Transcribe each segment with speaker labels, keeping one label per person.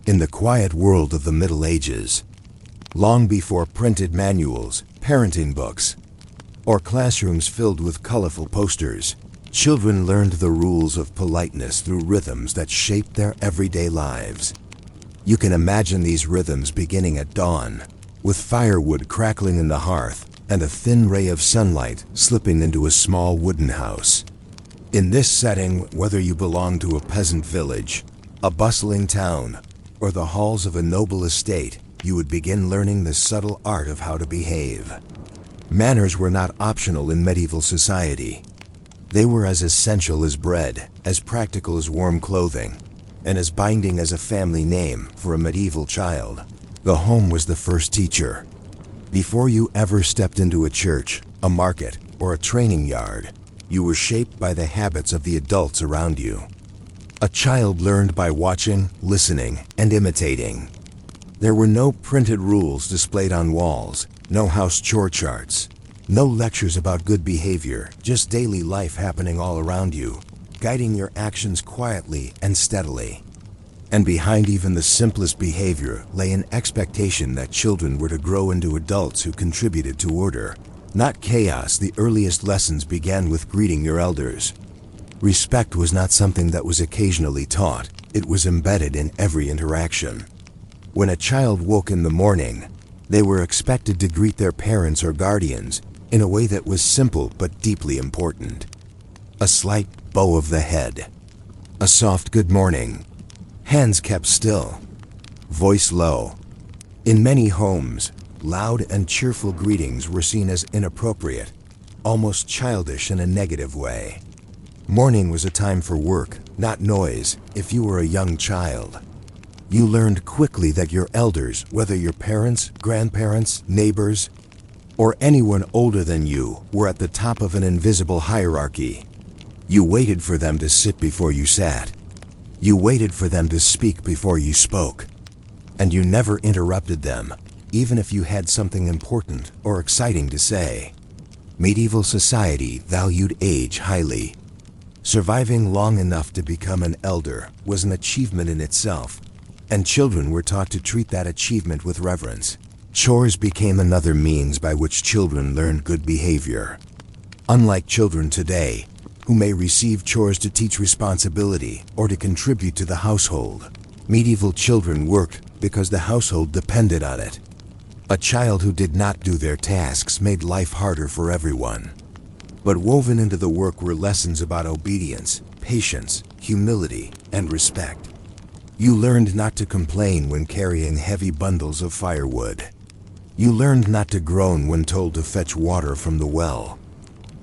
Speaker 1: in the quiet world of the Middle Ages, long before printed manuals, parenting books, or classrooms filled with colorful posters, children learned the rules of politeness through rhythms that shaped their everyday lives. You can imagine these rhythms beginning at dawn, with firewood crackling in the hearth and a thin ray of sunlight slipping into a small wooden house. In this setting, whether you belong to a peasant village, a bustling town, or the halls of a noble estate, you would begin learning the subtle art of how to behave. Manners were not optional in medieval society. They were as essential as bread, as practical as warm clothing, and as binding as a family name for a medieval child. The home was the first teacher. Before you ever stepped into a church, a market, or a training yard, you were shaped by the habits of the adults around you. A child learned by watching, listening, and imitating. There were no printed rules displayed on walls, no house chore charts, no lectures about good behavior, just daily life happening all around you, guiding your actions quietly and steadily. And behind even the simplest behavior lay an expectation that children were to grow into adults who contributed to order, not chaos. The earliest lessons began with greeting your elders. Respect was not something that was occasionally taught, it was embedded in every interaction. When a child woke in the morning, they were expected to greet their parents or guardians in a way that was simple but deeply important. A slight bow of the head, a soft good morning, hands kept still, voice low. In many homes, loud and cheerful greetings were seen as inappropriate, almost childish in a negative way. Morning was a time for work, not noise, if you were a young child. You learned quickly that your elders, whether your parents, grandparents, neighbors, or anyone older than you, were at the top of an invisible hierarchy. You waited for them to sit before you sat. You waited for them to speak before you spoke. And you never interrupted them, even if you had something important or exciting to say. Medieval society valued age highly. Surviving long enough to become an elder was an achievement in itself, and children were taught to treat that achievement with reverence. Chores became another means by which children learned good behavior. Unlike children today, who may receive chores to teach responsibility or to contribute to the household, medieval children worked because the household depended on it. A child who did not do their tasks made life harder for everyone. But woven into the work were lessons about obedience, patience, humility, and respect. You learned not to complain when carrying heavy bundles of firewood. You learned not to groan when told to fetch water from the well.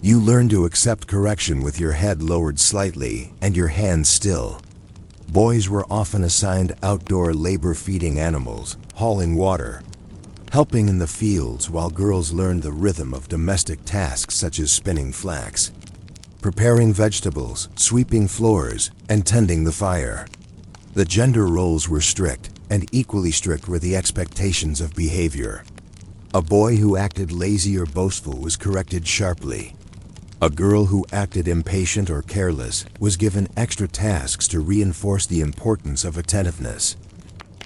Speaker 1: You learned to accept correction with your head lowered slightly and your hands still. Boys were often assigned outdoor labor feeding animals, hauling water, helping in the fields, while girls learned the rhythm of domestic tasks such as spinning flax, preparing vegetables, sweeping floors, and tending the fire. The gender roles were strict, and equally strict were the expectations of behavior. A boy who acted lazy or boastful was corrected sharply. A girl who acted impatient or careless was given extra tasks to reinforce the importance of attentiveness.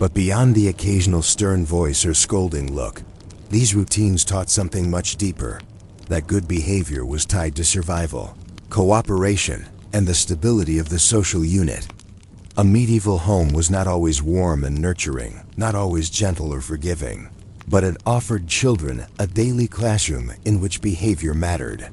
Speaker 1: But beyond the occasional stern voice or scolding look, these routines taught something much deeper, that good behavior was tied to survival, cooperation, and the stability of the social unit. A medieval home was not always warm and nurturing, not always gentle or forgiving, but it offered children a daily classroom in which behavior mattered.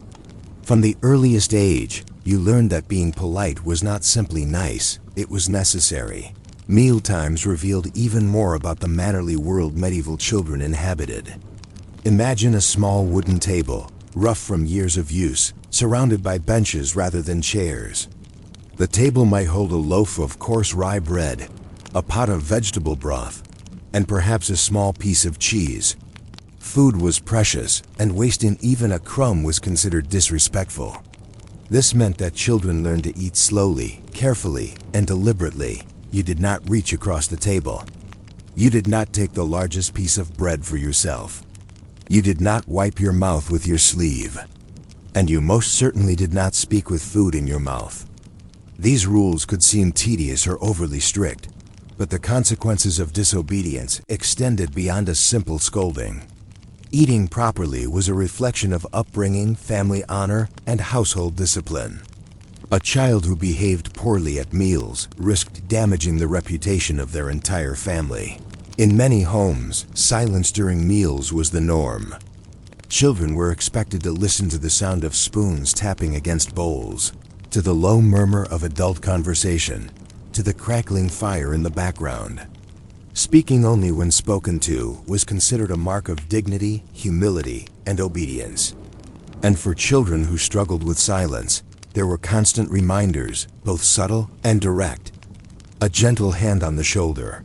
Speaker 1: From the earliest age, you learned that being polite was not simply nice, it was necessary. Mealtimes revealed even more about the mannerly world medieval children inhabited. Imagine a small wooden table, rough from years of use, surrounded by benches rather than chairs. The table might hold a loaf of coarse rye bread, a pot of vegetable broth, and perhaps a small piece of cheese. Food was precious, and wasting even a crumb was considered disrespectful. This meant that children learned to eat slowly, carefully, and deliberately. You did not reach across the table. You did not take the largest piece of bread for yourself. You did not wipe your mouth with your sleeve. And you most certainly did not speak with food in your mouth. These rules could seem tedious or overly strict, But the consequences of disobedience extended beyond a simple scolding. Eating properly was a reflection of upbringing, family honor, and household discipline. A child who behaved poorly at meals risked damaging the reputation of their entire family. In many homes, silence during meals was the norm. Children were expected to listen to the sound of spoons tapping against bowls, to the low murmur of adult conversation, to the crackling fire in the background. Speaking only when spoken to was considered a mark of dignity, humility, and obedience. And for children who struggled with silence, there were constant reminders, both subtle and direct. A gentle hand on the shoulder,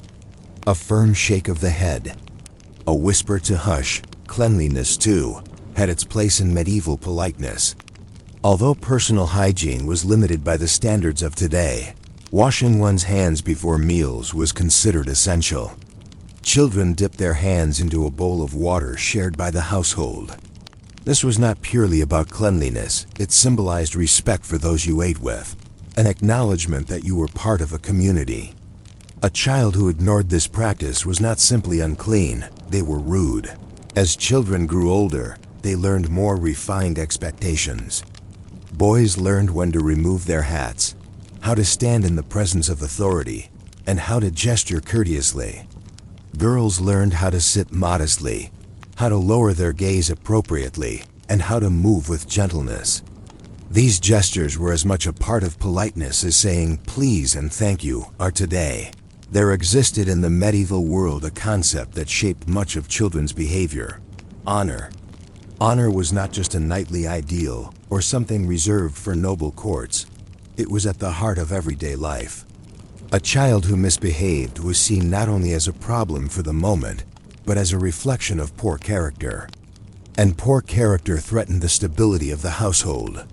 Speaker 1: a firm shake of the head, a whisper to hush. Cleanliness, too, had its place in medieval politeness. Although personal hygiene was limited by the standards of today, washing one's hands before meals was considered essential. Children dipped their hands into a bowl of water shared by the household. This was not purely about cleanliness, it symbolized respect for those you ate with, an acknowledgement that you were part of a community. A child who ignored this practice was not simply unclean, they were rude. As children grew older, they learned more refined expectations. Boys learned when to remove their hats, how to stand in the presence of authority, and how to gesture courteously. Girls learned how to sit modestly, how to lower their gaze appropriately, and how to move with gentleness. These gestures were as much a part of politeness as saying please and thank you are today. There existed in the medieval world a concept that shaped much of children's behavior: honor. Honor was not just a knightly ideal or something reserved for noble courts. It was at the heart of everyday life. A child who misbehaved was seen not only as a problem for the moment, but as a reflection of poor character. And poor character threatened the stability of the household.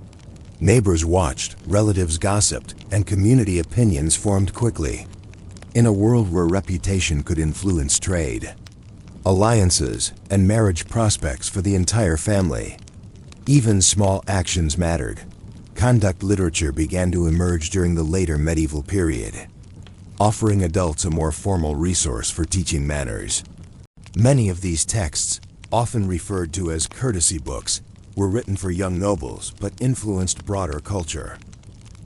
Speaker 1: Neighbors watched, relatives gossiped, and community opinions formed quickly. In a world where reputation could influence trade, alliances, and marriage prospects for the entire family, even small actions mattered. Conduct literature began to emerge during the later medieval period, offering adults a more formal resource for teaching manners. Many of these texts, often referred to as courtesy books, were written for young nobles but influenced broader culture.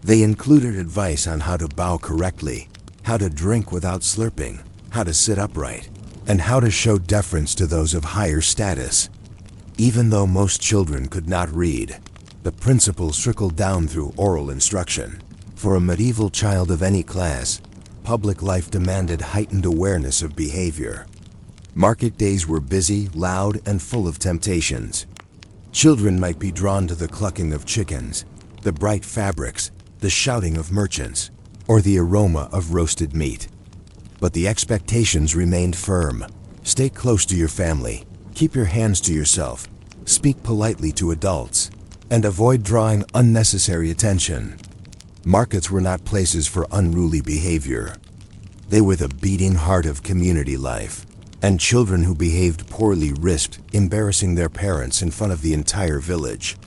Speaker 1: They included advice on how to bow correctly, how to drink without slurping, how to sit upright, and how to show deference to those of higher status. Even though most children could not read, the principles trickled down through oral instruction. For a medieval child of any class, public life demanded heightened awareness of behavior. Market days were busy, loud, and full of temptations. Children might be drawn to the clucking of chickens, the bright fabrics, the shouting of merchants, or the aroma of roasted meat. But the expectations remained firm. Stay close to your family, keep your hands to yourself, speak politely to adults, and avoid drawing unnecessary attention. Markets were not places for unruly behavior. They were the beating heart of community life, and children who behaved poorly risked embarrassing their parents in front of the entire village.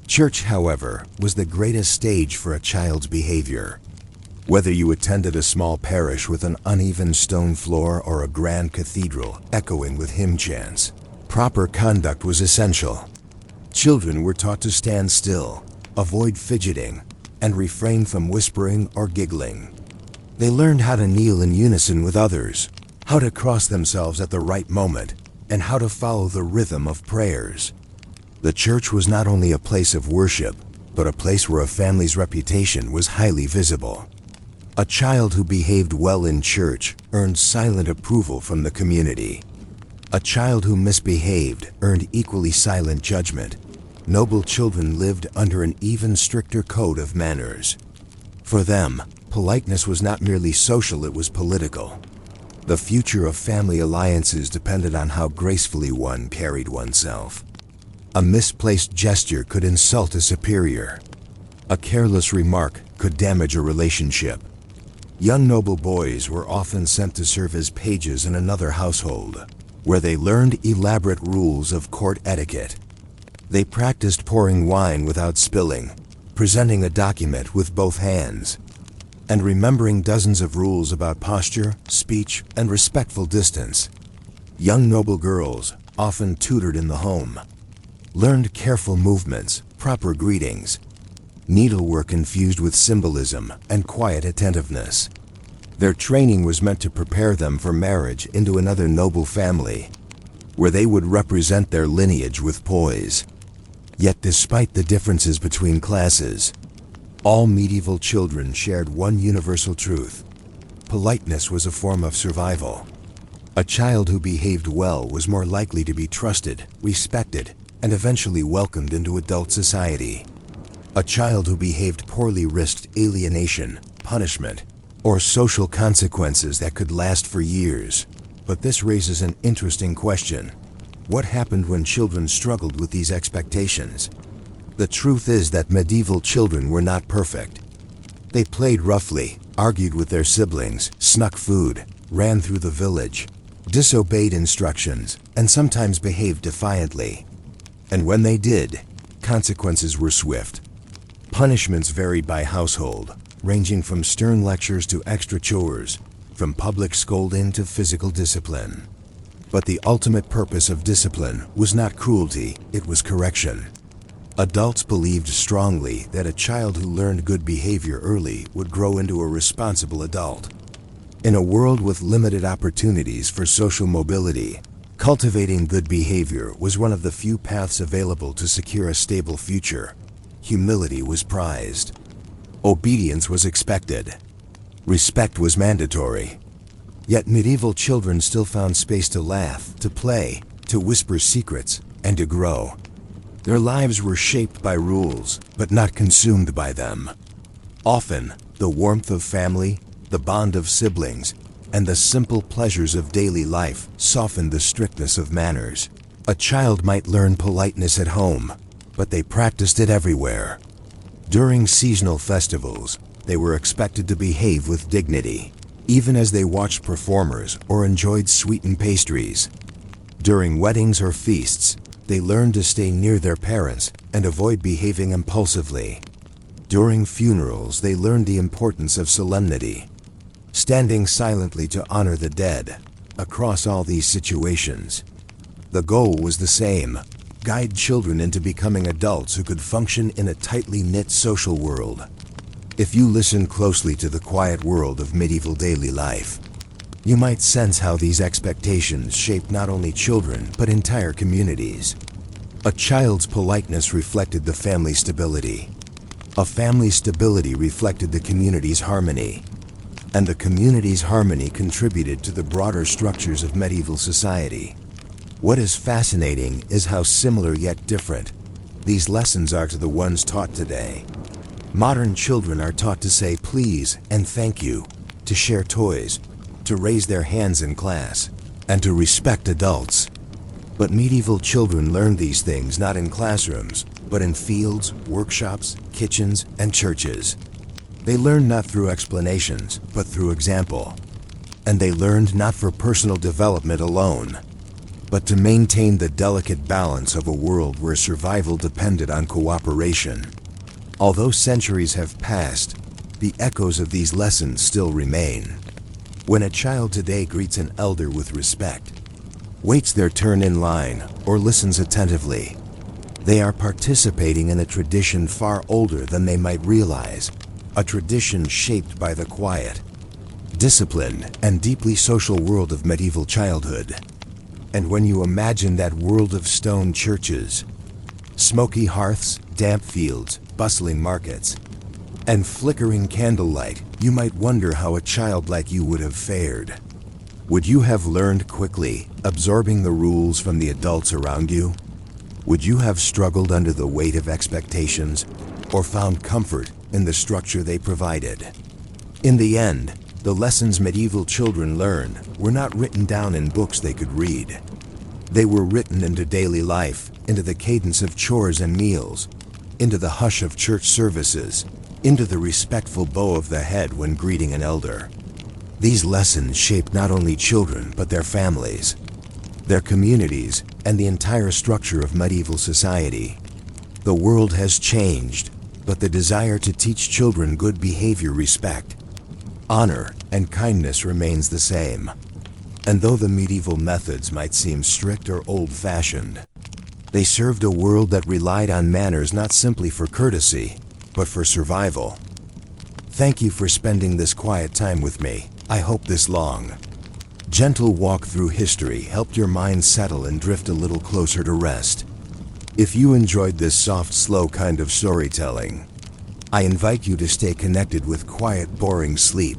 Speaker 1: Church, however, was the greatest stage for a child's behavior. Whether you attended a small parish with an uneven stone floor or a grand cathedral echoing with hymn chants, proper conduct was essential. Children were taught to stand still, avoid fidgeting, and refrain from whispering or giggling. They learned how to kneel in unison with others, how to cross themselves at the right moment, and how to follow the rhythm of prayers. The church was not only a place of worship, but a place where a family's reputation was highly visible. A child who behaved well in church earned silent approval from the community. A child who misbehaved earned equally silent judgment. Noble children lived under an even stricter code of manners. For them, politeness was not merely social, it was political. The future of family alliances depended on how gracefully one carried oneself. A misplaced gesture could insult a superior. A careless remark could damage a relationship. Young noble boys were often sent to serve as pages in another household, where they learned elaborate rules of court etiquette. They practiced pouring wine without spilling, presenting a document with both hands, and remembering dozens of rules about posture, speech, and respectful distance. Young noble girls, often tutored in the home, learned careful movements, proper greetings, needlework infused with symbolism, and quiet attentiveness. Their training was meant to prepare them for marriage into another noble family, where they would represent their lineage with poise. Yet despite the differences between classes, all medieval children shared one universal truth. Politeness was a form of survival. A child who behaved well was more likely to be trusted, respected, and eventually welcomed into adult society. A child who behaved poorly risked alienation, punishment, or social consequences that could last for years. But this raises an interesting question. What happened when children struggled with these expectations? The truth is that medieval children were not perfect. They played roughly, argued with their siblings, snuck food, ran through the village, disobeyed instructions, and sometimes behaved defiantly. And when they did, consequences were swift. Punishments varied by household, ranging from stern lectures to extra chores, from public scolding to physical discipline. But the ultimate purpose of discipline was not cruelty, it was correction. Adults believed strongly that a child who learned good behavior early would grow into a responsible adult. In a world with limited opportunities for social mobility, cultivating good behavior was one of the few paths available to secure a stable future. Humility was prized. Obedience was expected. Respect was mandatory. Yet medieval children still found space to laugh, to play, to whisper secrets, and to grow. Their lives were shaped by rules, but not consumed by them. Often, the warmth of family, the bond of siblings, and the simple pleasures of daily life softened the strictness of manners. A child might learn politeness at home, but they practiced it everywhere. During seasonal festivals, they were expected to behave with dignity, even as they watched performers or enjoyed sweetened pastries. During weddings or feasts, they learned to stay near their parents and avoid behaving impulsively. During funerals, they learned the importance of solemnity, standing silently to honor the dead. Across all these situations, the goal was the same: guide children into becoming adults who could function in a tightly knit social world. If you listen closely to the quiet world of medieval daily life, you might sense how these expectations shaped not only children but entire communities. A child's politeness reflected the family's stability. A family's stability reflected the community's harmony. And the community's harmony contributed to the broader structures of medieval society. What is fascinating is how similar yet different these lessons are to the ones taught today. Modern children are taught to say please and thank you, to share toys, to raise their hands in class, and to respect adults. But medieval children learned these things not in classrooms, but in fields, workshops, kitchens, and churches. They learned not through explanations, but through example. And they learned not for personal development alone, but to maintain the delicate balance of a world where survival depended on cooperation. Although centuries have passed, the echoes of these lessons still remain. When a child today greets an elder with respect, waits their turn in line, or listens attentively, they are participating in a tradition far older than they might realize, a tradition shaped by the quiet, disciplined, and deeply social world of medieval childhood. And when you imagine that world of stone churches, smoky hearths, damp fields, bustling markets, and flickering candlelight, you might wonder how a child like you would have fared. Would you have learned quickly, absorbing the rules from the adults around you? Would you have struggled under the weight of expectations, or found comfort in the structure they provided? In the end, the lessons medieval children learned were not written down in books they could read. They were written into daily life, into the cadence of chores and meals, into the hush of church services, into the respectful bow of the head when greeting an elder. These lessons shaped not only children but their families, their communities, and the entire structure of medieval society. The world has changed, but the desire to teach children good behavior, respect, Honor and kindness remains the same. And though the medieval methods might seem strict or old-fashioned, they served a world that relied on manners not simply for courtesy, but for survival. Thank you for spending this quiet time with me. I hope this long, gentle walk through history helped your mind settle and drift a little closer to rest. If you enjoyed this soft, slow kind of storytelling, I invite you to stay connected with quiet, boring sleep.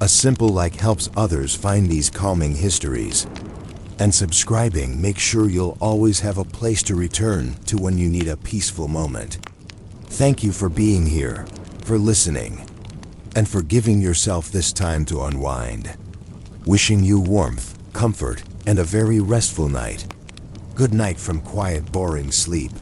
Speaker 1: A simple like helps others find these calming histories. And subscribing makes sure you'll always have a place to return to when you need a peaceful moment. Thank you for being here, for listening, and for giving yourself this time to unwind. Wishing you warmth, comfort, and a very restful night. Good night from quiet, boring sleep.